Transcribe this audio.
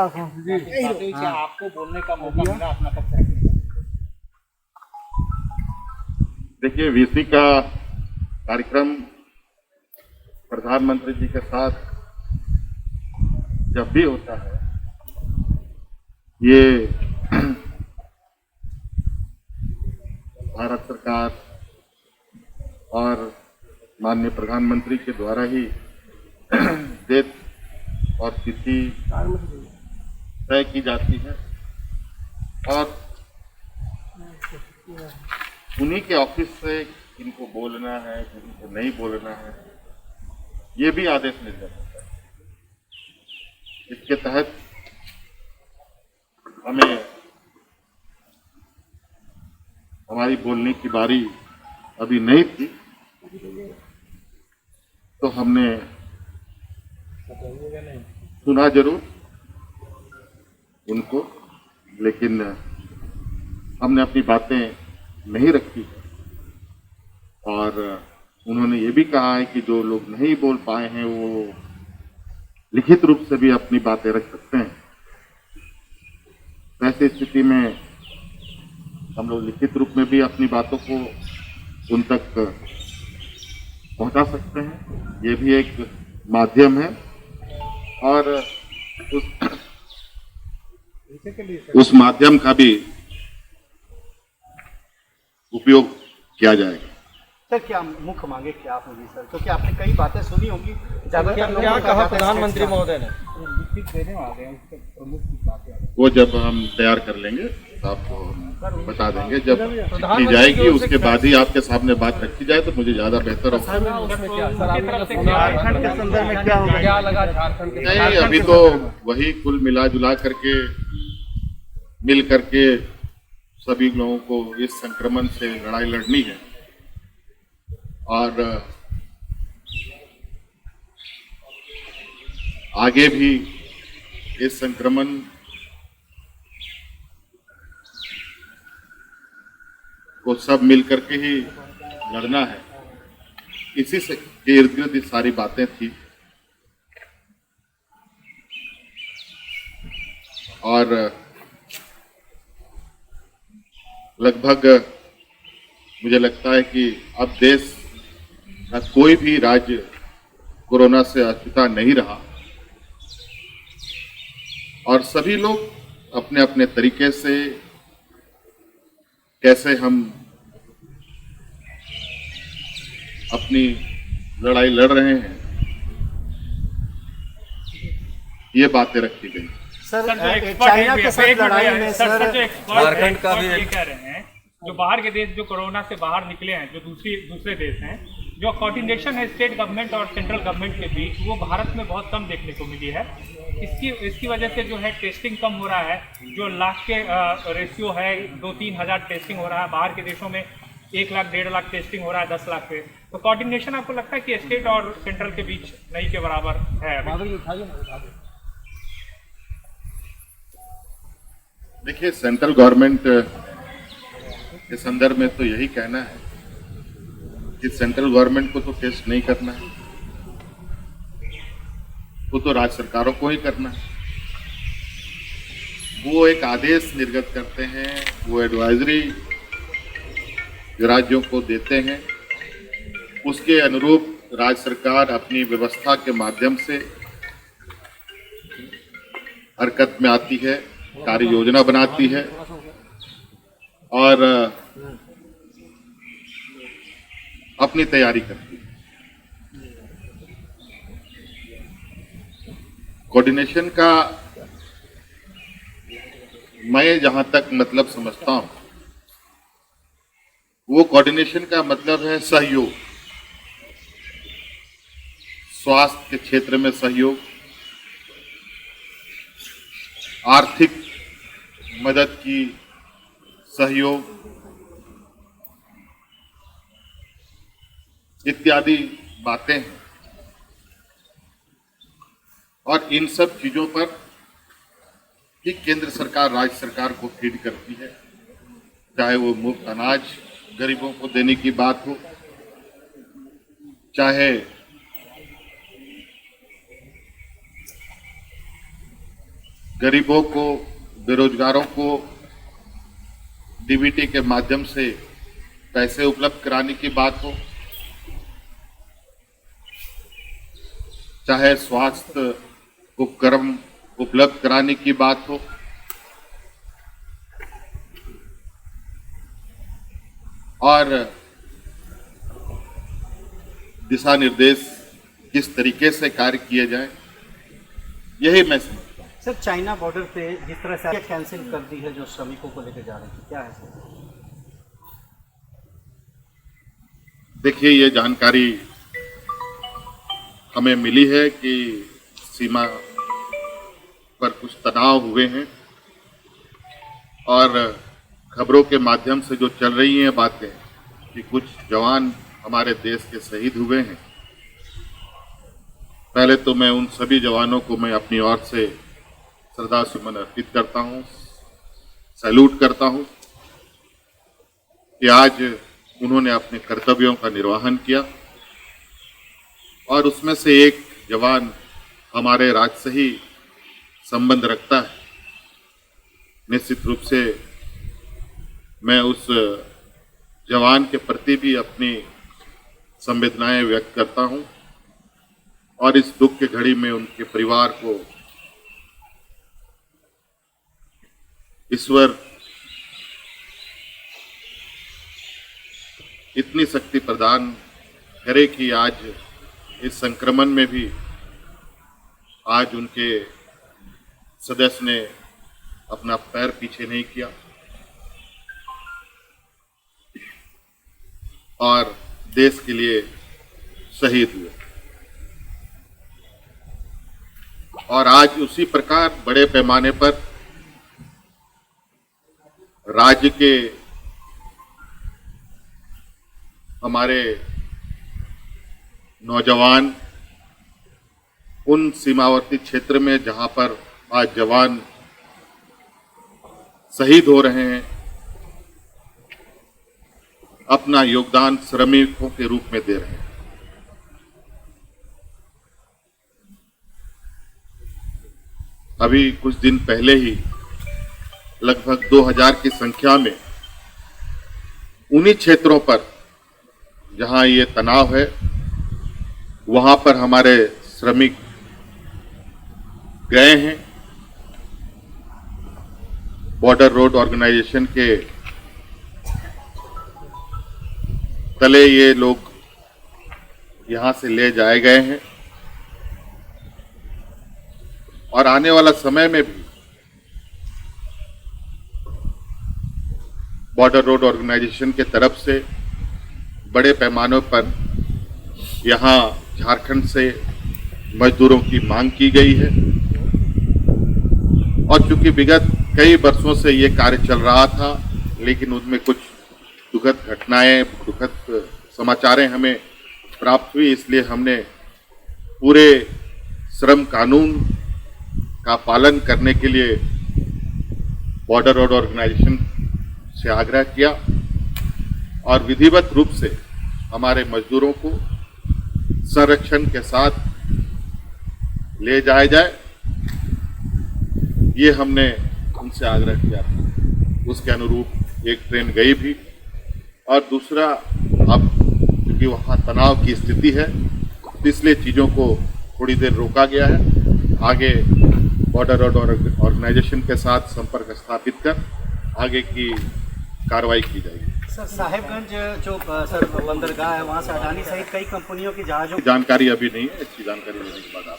आपको बोलने का मौका मिला अपना पक्ष रखने का। देखिए, वीसी का कार्यक्रम प्रधानमंत्री जी के साथ जब भी होता है, ये भारत सरकार और माननीय प्रधानमंत्री के द्वारा ही डेट और तिथि तय की जाती है और उन्हीं के ऑफिस से किनको बोलना है, किनको नहीं बोलना है, ये भी आदेश निर्गत होता है। इसके तहत हमें हमारी बोलने की बारी अभी नहीं थी, तो हमने सुना जरूर उनको, लेकिन हमने अपनी बातें नहीं रखी और उन्होंने ये भी कहा है कि जो लोग नहीं बोल पाए हैं वो लिखित रूप से भी अपनी बातें रख सकते हैं। ऐसी स्थिति में हम लोग लिखित रूप में भी अपनी बातों को उन तक पहुंचा सकते हैं। ये भी एक माध्यम है और उस माध्यम का भी उपयोग किया जाएगा। सर, क्या मुख्य मांगे क्या आप होगी सर, क्योंकि आपने कई बातें सुनी होंगी, क्या कहा प्रधानमंत्री महोदय ने? वो जब हम तैयार कर लेंगे तो आपको हम बता देंगे। जब की जाएगी उसके बाद ही आपके सामने बात रखी जाए तो मुझे ज्यादा बेहतर होगा। नहीं, अभी तो वही कुल मिला जुला करके मिल करके सभी लोगों को इस संक्रमण से लड़ाई लड़नी है और आगे भी इस संक्रमण को सब मिल करके ही लड़ना है। इसी से इर्द गिर्द ये सारी बातें थी और लगभग मुझे लगता है कि अब देश का कोई भी राज्य कोरोना से अछूता नहीं रहा और सभी लोग अपने अपने तरीके से कैसे हम अपनी लड़ाई लड़ रहे हैं, ये बातें रखी गई। सर, चाइना के साथ लड़ाई में सर झारखंड का भी ये कह रहे हैं जो बाहर के देश जो कोरोना से बाहर निकले हैं, जो दूसरे देश हैं, जो कोऑर्डिनेशन है स्टेट गवर्नमेंट और सेंट्रल गवर्नमेंट के बीच, वो भारत में बहुत कम देखने को मिली है। इसकी वजह से जो है टेस्टिंग कम हो रहा है। जो लाख के रेशियो है 2-3 हज़ार टेस्टिंग हो रहा है, बाहर के देशों में 1 लाख 1.5 लाख टेस्टिंग हो रहा है 10 लाख पे। तो कोऑर्डिनेशन आपको लगता है कि स्टेट और सेंट्रल के बीच नहीं के बराबर है? देखिए, सेंट्रल गवर्नमेंट के संदर्भ में तो यही कहना है कि सेंट्रल गवर्नमेंट को तो टेस्ट नहीं करना है, वो तो राज्य सरकारों को ही करना है। वो एक आदेश निर्गत करते हैं, वो एडवाइजरी राज्यों को देते हैं, उसके अनुरूप राज्य सरकार अपनी व्यवस्था के माध्यम से हरकत में आती है, कार्य योजना बनाती है और अपनी तैयारी करती है। कोऑर्डिनेशन का मैं जहां तक मतलब समझता हूं, वो कोऑर्डिनेशन का मतलब है सहयोग, स्वास्थ्य के क्षेत्र में सहयोग, आर्थिक मदद की सहयोग इत्यादि बातें हैं और इन सब चीजों पर ही केंद्र सरकार राज्य सरकार को फीड करती है। चाहे वो मुफ्त अनाज गरीबों को देने की बात हो, चाहे गरीबों को, बेरोजगारों को डीबीटी के माध्यम से पैसे उपलब्ध कराने की बात हो, चाहे स्वास्थ्य उपकरण उपलब्ध कराने की बात हो, और दिशा निर्देश किस तरीके से कार्य किए जाए, यही मैं समझता हूँ। सर, चाइना बॉर्डर पे जिस तरह से कैंसिल कर दी है जो श्रमिकों को लेकर जा रहे थे, क्या है सर? देखिए, ये जानकारी हमें मिली है कि सीमा पर कुछ तनाव हुए हैं और खबरों के माध्यम से जो चल रही हैं बातें कि कुछ जवान हमारे देश के शहीद हुए हैं। पहले तो मैं उन सभी जवानों को मैं अपनी ओर से श्रद्धा सुमन अर्पित करता हूं, सैल्यूट करता हूं कि आज उन्होंने अपने कर्तव्यों का निर्वहन किया और उसमें से एक जवान हमारे राज्य से ही संबंध रखता है। निश्चित रूप से मैं उस जवान के प्रति भी अपनी संवेदनाएं व्यक्त करता हूं और इस दुख के घड़ी में उनके परिवार को ईश्वर इतनी शक्ति प्रदान करे कि आज इस संक्रमण में भी आज उनके सदस्य ने अपना पैर पीछे नहीं किया और देश के लिए शहीद हुए। और आज उसी प्रकार बड़े पैमाने पर राज्य के हमारे नौजवान उन सीमावर्ती क्षेत्र में जहां पर आज जवान शहीद हो रहे हैं, अपना योगदान श्रमिकों के रूप में दे रहे हैं। अभी कुछ दिन पहले ही लगभग 2000 की संख्या में उन्हीं क्षेत्रों पर जहां ये तनाव है, वहां पर हमारे श्रमिक गए हैं। बॉर्डर रोड ऑर्गेनाइजेशन के तले ये लोग यहां से ले जाए गए हैं और आने वाला समय में भी बॉर्डर रोड ऑर्गेनाइजेशन के तरफ से बड़े पैमाने पर यहां झारखंड से मजदूरों की मांग की गई है। और चूंकि विगत कई वर्षों से ये कार्य चल रहा था, लेकिन उसमें कुछ दुखद घटनाएं, दुखद समाचारें हमें प्राप्त हुई, इसलिए हमने पूरे श्रम कानून का पालन करने के लिए बॉर्डर रोड ऑर्गेनाइजेशन से आग्रह किया और विधिवत रूप से हमारे मजदूरों को संरक्षण के साथ ले जाया जाए, ये हमने उनसे आग्रह किया था। उसके अनुरूप एक ट्रेन गई भी और दूसरा, अब क्योंकि वहाँ तनाव की स्थिति है, इसलिए चीज़ों को थोड़ी देर रोका गया है। आगे बॉर्डर रोड ऑर्गेनाइजेशन के साथ संपर्क स्थापित कर आगे की कार्रवाई की जाएगी। सर, साहेबगंज जो सर बंदरगाह है, वहाँ से अडानी सहित कई कंपनियों की जहाज़ों जानकारी अभी नहीं है, अच्छी जानकारी लेने के बाद आप